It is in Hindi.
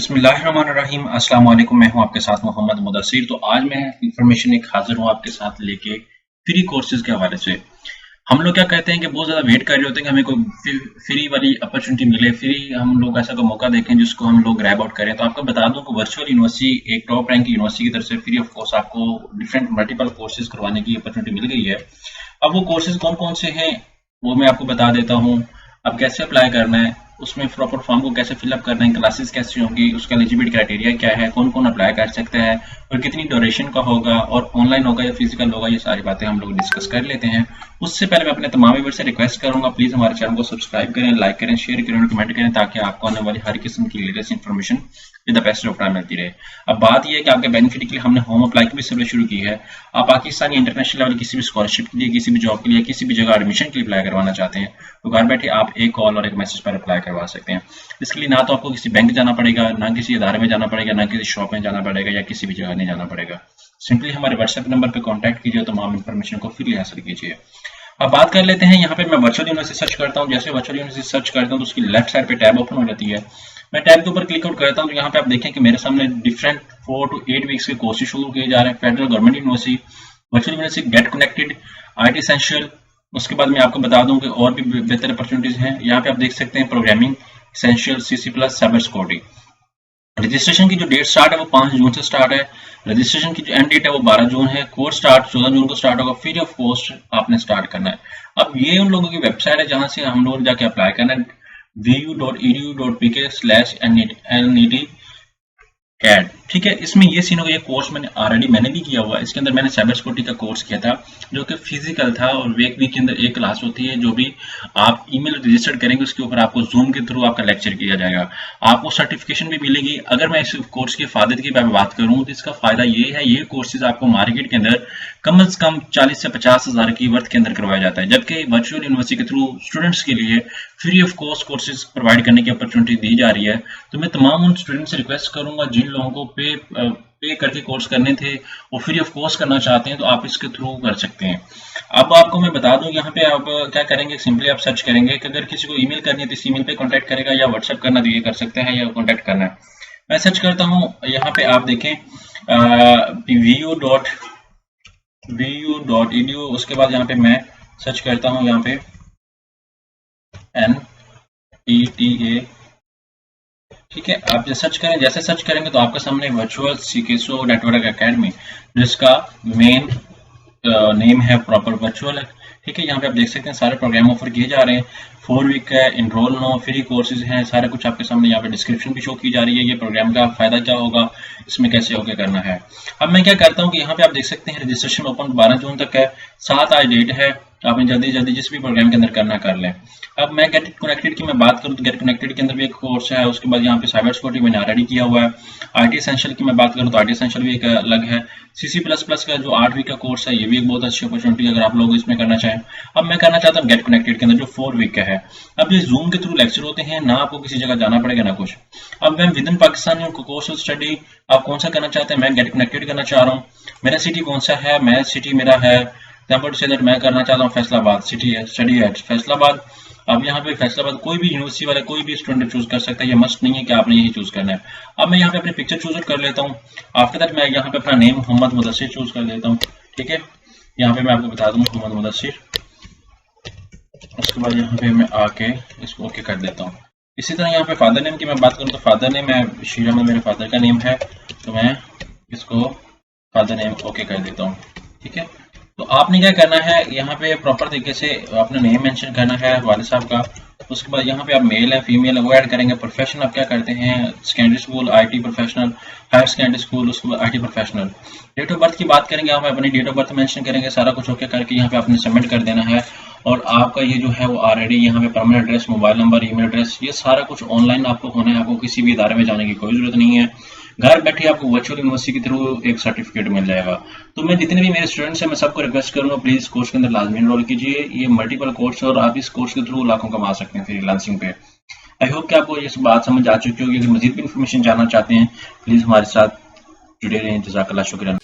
बिस्मिल्लाहिर्रहमानिर्रहीम। अस्सलाम वालेकुम। मैं हूं आपके साथ मोहम्मद मुदस्सिर। तो आज मैं इंफॉर्मेशन एक हाजिर हूं आपके साथ लेके फ्री कोर्सेज के हवाले से। हम लोग क्या कहते हैं कि बहुत ज़्यादा वेट कर रहे होते हैं कि हमें कोई फ्री वाली अपॉर्चुनिटी मिले, फ्री हम लोग ऐसा कोई मौका देखें जिसको हम लोग ग्रैब आउट करें। तो आपको बता दूं कि वर्चुअल यूनिवर्सिटी एक टॉप रैंक यूनिवर्सिटी की तरफ से फ्री ऑफ कॉस्ट आपको डिफरेंट मल्टीपल कोर्सेज करवाने की अपॉर्चुनिटी मिल गई है। अब वो कोर्सेज कौन कौन से हैं वो मैं आपको बता देता हूँ। अब कैसे अप्लाई करना है, उसमें प्रॉपर फॉर्म को कैसे फिलअप करना है, क्लासेस कैसी होंगी, उसका एलिजिबिलिटी क्राइटेरिया क्या है, कौन कौन अप्लाई कर सकता है और कितनी ड्यूरेशन का होगा और ऑनलाइन होगा या फिजिकल होगा, ये सारी बातें हम लोग डिस्कस कर लेते हैं। उससे पहले मैं अपने तमाम व्यूअर्स से रिक्वेस्ट करूंगा, प्लीज हमारे चैनल को सब्सक्राइब करें, लाइक करें, शेयर करें और कमेंट करें ताकि आपको आने वाली हर किस्म की latest information with the best of time मिलती रहे। अब बात यह है कि आपके बेनिफिट के लिए हमने होम अप्लाई की भी सर्विस शुरू की है। आप पाकिस्तान या इंटरनेशनल लेवल किसी भी स्कॉलरशिप के लिए, किसी भी जॉब के लिए, किसी भी जगह एडमिशन के लिए अप्लाई करवाना चाहते हैं तो घर बैठे आप एक कॉल और एक मैसेज पर अप्लाई करवा सकते हैं। इसके लिए ना तो आपको किसी बैंक जाना पड़ेगा, ना किसी इदारे में जाना पड़ेगा, ना किसी शॉप में जाना पड़ेगा या किसी भी जगह नहीं जाना पड़ेगा। सिंपली हमारे व्हाट्सएप नंबर पर कॉन्टैक्ट कीजिए, तमाम इन्फॉर्मेशन को फ्री हासिल कीजिए। अब बात कर लेते हैं, यहाँ पे मैं वर्चुअल यूनिवर्सिटी सर्च करता हूँ। जैसे वर्चुअल यूनिवर्सिटी सर्च करता हूँ तो उसकी लेफ्ट साइड पे टैब ओपन हो जाती है। मैं टैब के ऊपर क्लिक आउट करता हूँ तो यहाँ पे आप देखें कि मेरे सामने डिफरेंट 4 to 8 वीक्स के कोर्सेज शुरू किए जा रहे हैं। Federal government university, virtual university, get connected, IT essential. उसके बाद मैं आपको बता दूं कि और भी बेहतर अपॉर्चुनिटीज हैं। यहाँ पे आप देख सकते हैं programming essential, CC plus, cyber security. Registration की जो डेट स्टार्ट है वो 5 जून से स्टार्ट है। रजिस्ट्रेशन की जो एंड डेट है वो 12 जून है। कोर्स स्टार्ट 14 जून को स्टार्ट होगा। फ्री ऑफ कॉस्ट आपने स्टार्ट करना है। अब ये उन लोगों की वेबसाइट है जहां से हम लोग जाके अप्लाई करना है, vu.edu.pk/net कैड। ठीक है, इसमें ये सीन होगा, ये कोर्स मैंने भी किया हुआ है। इसके अंदर मैंने साइबर सिक्योरिटी का कोर्स किया था जो कि फिजिकल था और एक वीक के अंदर एक क्लास होती है। जो भी आप ईमेल रजिस्टर करेंगे उसके ऊपर आपको जूम के थ्रू आपका लेक्चर किया जाएगा, आपको सर्टिफिकेशन भी मिलेगी। अगर मैं इस कोर्स के फायदे की बात करूं तो इसका फायदा ये है, ये कोर्सेज आपको मार्केट के अंदर कम से कम 40 से 50 हज़ार की वर्थ के अंदर करवाया जाता है, जबकि वर्चुअल यूनिवर्सिटी के थ्रू स्टूडेंट्स के लिए free of cost courses provide करने की अपॉर्चुनिटी दी जा रही है। तो मैं तमाम उन स्टूडेंट्स से रिक्वेस्ट करूंगा जिन लोगों को पे करके कोर्स करने थे और फ्री ऑफ कॉस्ट करना चाहते हैं तो आप इसके थ्रू कर सकते हैं। अब आपको मैं बता दूं, यहाँ पे आप क्या करेंगे, सिंपली आप सर्च करेंगे कि अगर किसी को ईमेल करनी है तो इस ईमेल पे कांटेक्ट करेगा, या व्हाट्सएप करना तो ये कर सकते हैं, या कांटेक्ट करना है। मैं सर्च करता हूँ, यहाँ पे आप देखें vu.edu। उसके बाद यहाँ पे मैं सर्च करता हूँ, यहाँ पे NETA। ठीक है, आप जैसे सर्च करेंगे तो आपके सामने वर्चुअल सीकेसो नेटवर्क एकेडमी, जिसका मेन नेम है प्रॉपर वर्चुअल। ठीक है, यहाँ पे आप देख सकते हैं सारे प्रोग्राम ऑफर किए जा रहे हैं। 4 वीक का इनरोल नो, फ्री कोर्सेज हैं, सारा कुछ आपके सामने यहाँ पे डिस्क्रिप्शन भी शो की जा रही है। ये प्रोग्राम का फायदा क्या होगा, इसमें कैसे होके करना है। अब मैं क्या करता हूँ कि यहाँ पे आप देख सकते हैं रजिस्ट्रेशन ओपन 12 जून तक है, 7 आज डेट है। आपने जल्दी जल्दी जिस भी प्रोग्राम के अंदर करना कर लें। अब मैं गेट कनेक्टेड की मैं बात करूँ तो गेट कनेक्टेड के अंदर भी एक कोर्स है। उसके बाद यहाँ पे साइबर सिक्योरिटी मैंने ऑलरेडी किया हुआ है। आईटी एसेंशियल की मैं बात करूँ तो आईटी एसेंशियल भी एक अलग है। सीसी प्लस प्लस का जो 8 वीक का कोर्स है ये भी एक बहुत अच्छी अपॉर्चुनिटी है अगर आप लोग इसमें करना चाहें। अब मैं करना चाहता हूँ गेट कनेक्टेड के अंदर जो 4 वीक का है। अब ये जूम के थ्रू लेक्चर होते हैं, ना आपको किसी जगह जाना पड़ेगा ना कुछ। अब मैं with in Pakistan course study आप कौन सा करना चाहते हैं, मैं गेट कनेक्टेड करना चाह रहा हूँ। मेरा सिटी कौन सा है, मैं सिटी मेरा है मैं करना चाहता हूँ फैसलाबाद, सिटी है स्टडी एट फैसलाबाद। अब यहाँ पे फैसलाबाद कोई भी यूनिवर्सिटी वाला कोई भी स्टूडेंट चूज कर सकता है, ये मस्ट नहीं है कि आपने यही चूज करना है। अब मैं यहाँ पे अपनी पिक्चर चूज कर लेता हूँ। आफ्टर दैट मैं यहाँ पे अपना नेम मोहम्मद मुदस्सिर चूज कर लेता हूँ। ठीक है, यहाँ पे मैं आपको बता दूँ मोहम्मद मुदस्सिर। उसके बाद यहाँ पे मैं आके इसको ओके कर देता हूँ। इसी तरह यहाँ पे फादर नेम की मैं बात करूँ तो फादर नेम है शीरा में मेरे फादर का नेम है, तो मैं इसको फादर नेम ओके कर देता हूँ। ठीक है, तो आपने क्या करना है, यहाँ पे प्रॉपर तरीके से अपना नेम मेंशन करना है वालिद साहब का। उसके बाद यहाँ पे आप मेल है फीमेल है वो ऐड करेंगे। प्रोफेशन आप क्या करते हैं, secondary school, IT professional, higher secondary school, उसके बाद IT professional. Date of birth की बात करेंगे, यहाँ पे अपनी डेट ऑफ बर्थ मेंशन करेंगे। सारा कुछ ओके करके यहाँ पे आपने सबमिट कर देना है। और आपका ये जो है वो ऑलरेडी यहाँ पे permanent address, mobile number, email address, ये सारा कुछ ऑनलाइन आपको होना है। आपको किसी भी इदारे में जाने की कोई जरूरत नहीं है। घर बैठे आपको वर्चुअल यूनिवर्सिटी के थ्रू एक सर्टिफिकेट मिल जाएगा। तो मैं जितने भी मेरे स्टूडेंट्स हैं मैं सबको रिक्वेस्ट करूंगा प्लीज कोर्स के अंदर लाजमी एनरोल कीजिए। ये मल्टीपल कोर्स है और आप इस कोर्स के थ्रू लाखों कमा सकते हैं फ्रीलांसिंग पे। आई होप कि आपको ये बात समझ आ चुकी होगी। अगर मजीद भी इन्फॉर्मेशन जानना चाहते हैं प्लीज हमारे साथ जुड़े रहें। जज़ाकल्लाह, शुक्रिया।